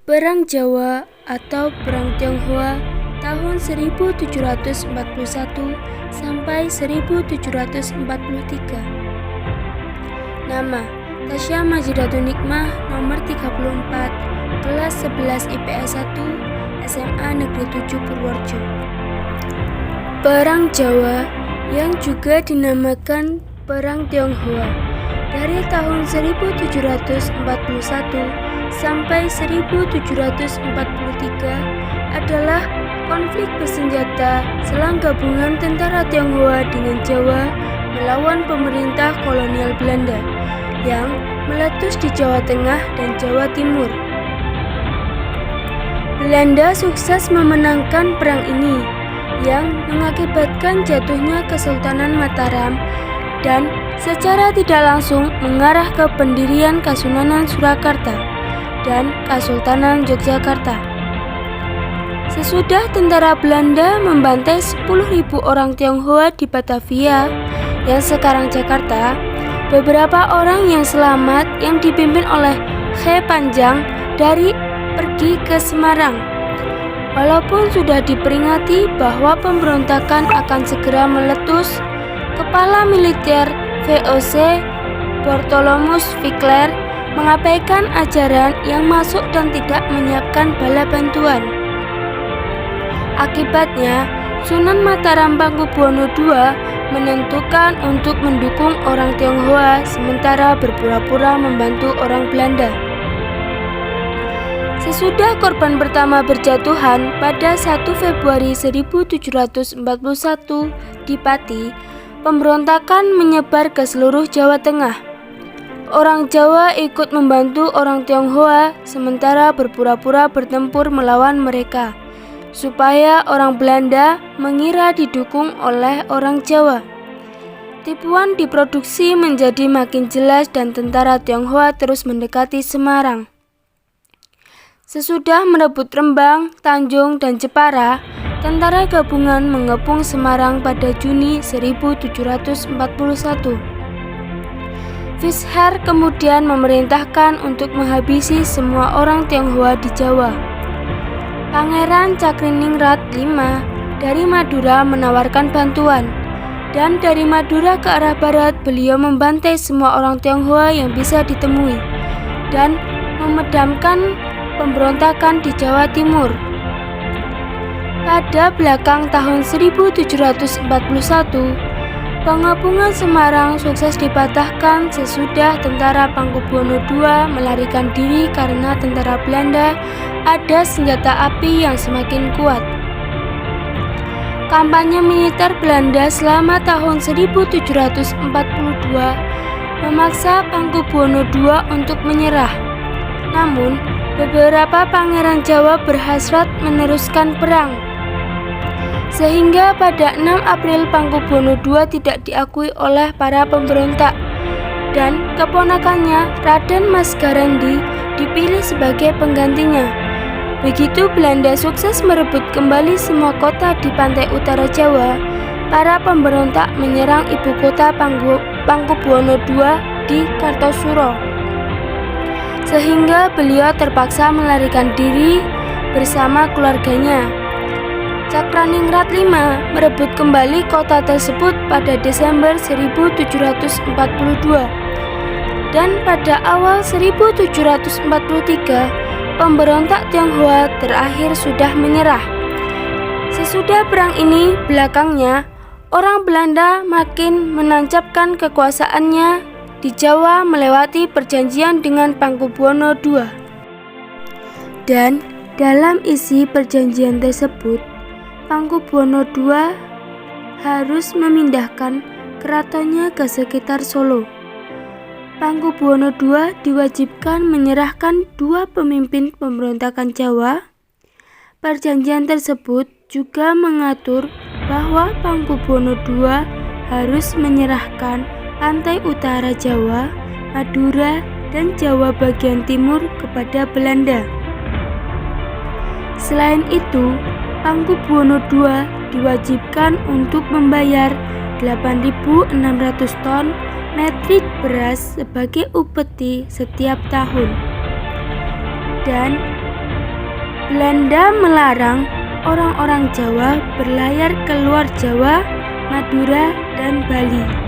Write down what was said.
Perang Jawa atau Perang Tionghoa tahun 1741 sampai 1743. Nama: Tasya Majidatun Nikmah, nomor 34, kelas 11 IPS 1, SMA Negeri 7 Purworejo. Perang Jawa yang juga dinamakan Perang Tionghoa dari tahun 1741 sampai 1743 adalah konflik bersenjata selang gabungan tentara Tionghoa dengan Jawa melawan pemerintah kolonial Belanda yang meletus di Jawa Tengah dan Jawa Timur. Belanda sukses memenangkan perang ini yang mengakibatkan jatuhnya Kesultanan Mataram dan secara tidak langsung mengarah ke pendirian Kasunanan Surakarta dan Kesultanan Yogyakarta. Sesudah tentara Belanda membantai 10.000 orang Tionghoa di Batavia yang sekarang Jakarta, beberapa orang yang selamat yang dipimpin oleh Khe Panjang pergi ke Semarang. Walaupun sudah diperingati bahwa pemberontakan akan segera meletus, Kepala Militer VOC Bartholomeus Wicklr mengabaikan ajaran yang masuk dan tidak menyiapkan bala bantuan. Akibatnya, Sunan Mataram Pakubuwono II menentukan untuk mendukung orang Tionghoa sementara berpura-pura membantu orang Belanda. Sesudah korban pertama berjatuhan pada 1 Februari 1741 di Pati, pemberontakan menyebar ke seluruh Jawa Tengah. Orang Jawa ikut membantu orang Tionghoa sementara berpura-pura bertempur melawan mereka, supaya orang Belanda mengira didukung oleh orang Jawa. Tipuan diproduksi menjadi makin jelas dan tentara Tionghoa terus mendekati Semarang. Sesudah merebut Rembang, Tanjung, dan Jepara, tentara gabungan mengepung Semarang pada Juni 1741. Wicklr kemudian memerintahkan untuk menghabisi semua orang Tionghoa di Jawa. Pangeran Cakriningrat V dari Madura menawarkan bantuan, dan dari Madura ke arah barat beliau membantai semua orang Tionghoa yang bisa ditemui dan memedamkan pemberontakan di Jawa Timur. Pada belakang tahun 1741, pengepungan Semarang sukses dipatahkan sesudah tentara Pakubuwono II melarikan diri karena tentara Belanda ada senjata api yang semakin kuat. Kampanye militer Belanda selama tahun 1742 memaksa Pakubuwono II untuk menyerah. Namun, beberapa pangeran Jawa berhasrat meneruskan perang, sehingga pada 6 April Pakubuwono II tidak diakui oleh para pemberontak dan keponakannya Raden Mas Garendi dipilih sebagai penggantinya. Begitu Belanda sukses merebut kembali semua kota di pantai utara Jawa, para pemberontak menyerang ibu kota Pakubuwono II di Kartosuro, sehingga beliau terpaksa melarikan diri bersama keluarganya. Cakraningrat V merebut kembali kota tersebut pada Desember 1742, dan pada awal 1743 pemberontak Tionghoa terakhir sudah menyerah. Sesudah perang ini, belakangnya orang Belanda makin menancapkan kekuasaannya di Jawa melewati perjanjian dengan Pakubuwono II. Dan dalam isi perjanjian tersebut, Pakubuwono II harus memindahkan keratonnya ke sekitar Solo. Pakubuwono II diwajibkan menyerahkan 2 pemimpin pemberontakan Jawa. Perjanjian tersebut juga mengatur bahwa Pakubuwono II harus menyerahkan pantai utara Jawa, Madura, dan Jawa bagian timur kepada Belanda. Selain itu, Pakubuwono II diwajibkan untuk membayar 8.600 ton metrik beras sebagai upeti setiap tahun. Dan Belanda melarang orang-orang Jawa berlayar ke luar Jawa, Madura, dan Bali.